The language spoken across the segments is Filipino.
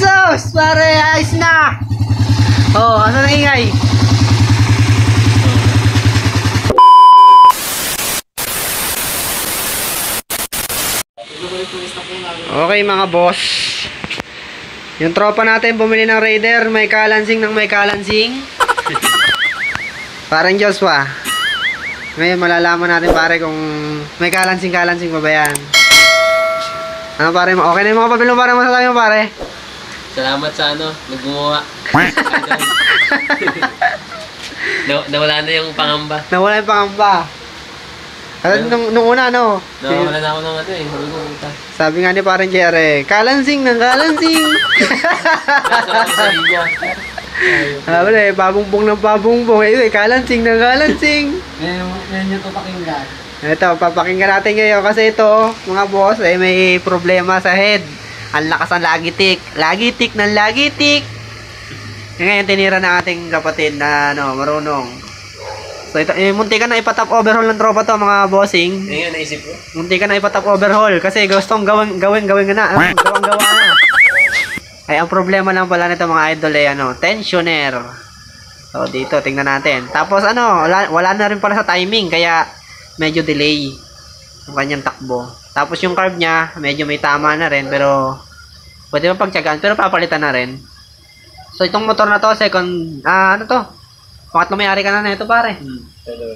sus! Pare, ayos na! Oh, ano nang ingay? Okay mga boss. Yung tropa natin bumili ng Raider, may kalansing ng may kalansing. Parang Joshua. Ngayon malalaman natin pare kung may kalansing pa ba yan. Ano pare mo? Okay na yung mga papel mo pare, masasabi mo pare? Salamat sa naggumawa. Nawala na yung pangamba. Nawala yung pangamba. Nung una, no? Nawala na ako ng sabi ko, sabi nga ni parang Jerry, kalansing ng kalansing. sa linya. Sabi pabumbong ng pabumbong. Kalansing ng kalansing. Ngayon yung papakinggan. Ito, papakinggan natin ngayon kasi ito, mga boss, may problema sa head. Ang lakas ng lagitik. Lagitik ng lagitik. Ngayon, tinira na ating kapatid na marunong. So, ito, munti ka na ipatap overhaul ng tropa to, mga bossing. Ngayon, naisip ko. Munti ka na ipatap overhaul kasi gustong gawin na. Gawang-gawa na. Ay, ang problema lang pala nito mga idol ay tensioner. So, dito, tingnan natin. Tapos, wala na rin pala sa timing, kaya medyo delay yung kanyang takbo. Tapos yung carb niya, medyo may tama na rin, pero pwede pa pagtyagaan, pero papalitan na rin. So itong motor na to, pangatlong may-ari ka na nito pare.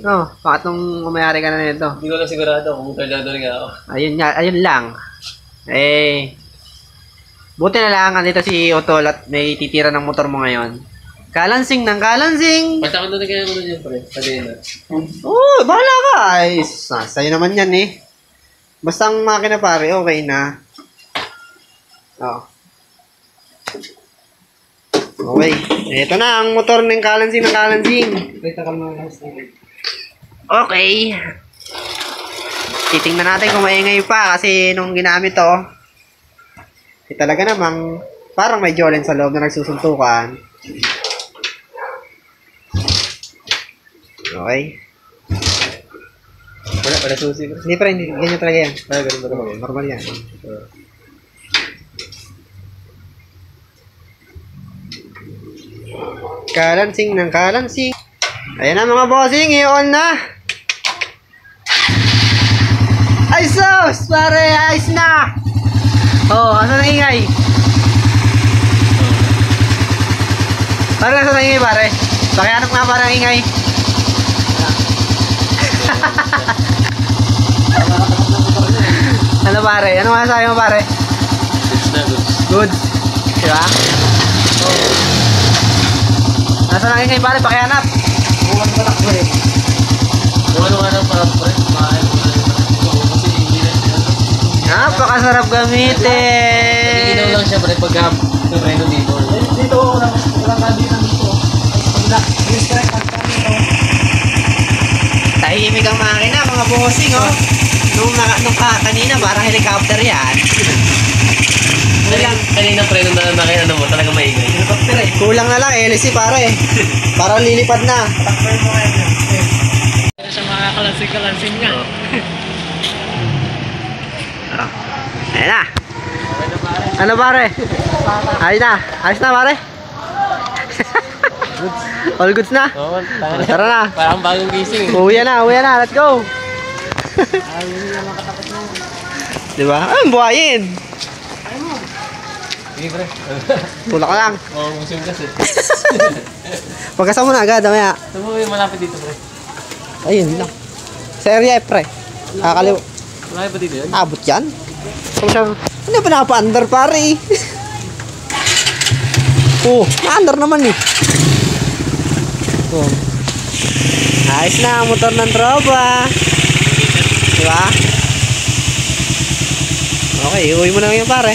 No, pangatlong may-ari ka na nito. Hindi ko lang sigurado kung kailangan rin ako. Ayun lang. Buti na lang, andito si Otol at may titira ng motor mo ngayon. Kalansing ng kalansing! Patakot na kaya mo dyan pare, sabihin na. Oo, bahala ka! Ay, sa'yo naman yan eh. Basta ang makina pare, okay na. Okay, ito na ang motor ng kalansing ng kalansing. Okay. Titingnan natin kung maingay pa kasi nung ginamit to, talaga namang parang may jolen sa loob na nagsusuntukan. Okay. Wala susi bro. Hindi pa rin, ganyan talaga yan. Ganun ba naman? Normal yan. Kalansing ng kalansing. Ayan na mga bossing, i-on na. Ay sus! Pare, ayos na! Oh, asan ang ingay? Pare, asan ang ingay pare? Pakihanap nga pare ang ingay. Ano pare? Ano masasabi mo pare? Goods na goods. Good. Diba? Oh. Nasaan ang ingay pare? Pakihanap. Buwan pa takbo eh. Buwan nga lang para pare. Mahal ko na yung kasi hindi na siya. Napakasarap gamitin. Inaw lang siya pare pagka preno dito. Dito lang dito. Tahimik ang makina mga bossing oh. Nung kanina parang helicopter yan. Kanina preno na makina mo talaga maingay. Helicopter eh. Kulang na lang LC pare. Para lilipad na. Takper mo kayo na. Sa mga kalansing nga. Ayan na. Ano pare? Ayos na. Ayos na pare. All goods na? Oo, tara na. Parang bagong gising. Uwi na. Let's go. Diba? Ang buhayin. Sige pre. Tulak ka lang. Oo, musim kasi. Pagkasa mo na agad, mamaya. Ito mo yung malapit dito pre. Ayun lang. Sa area pre. Kakaliw. Malapit pa dito yun? Abot yan. Hindi pa nakapa-under pare. Oh, na-under naman eh. Oh. Ayos na ang motor ng tropa. Diba? Okay, uwi mo na ngayon pare.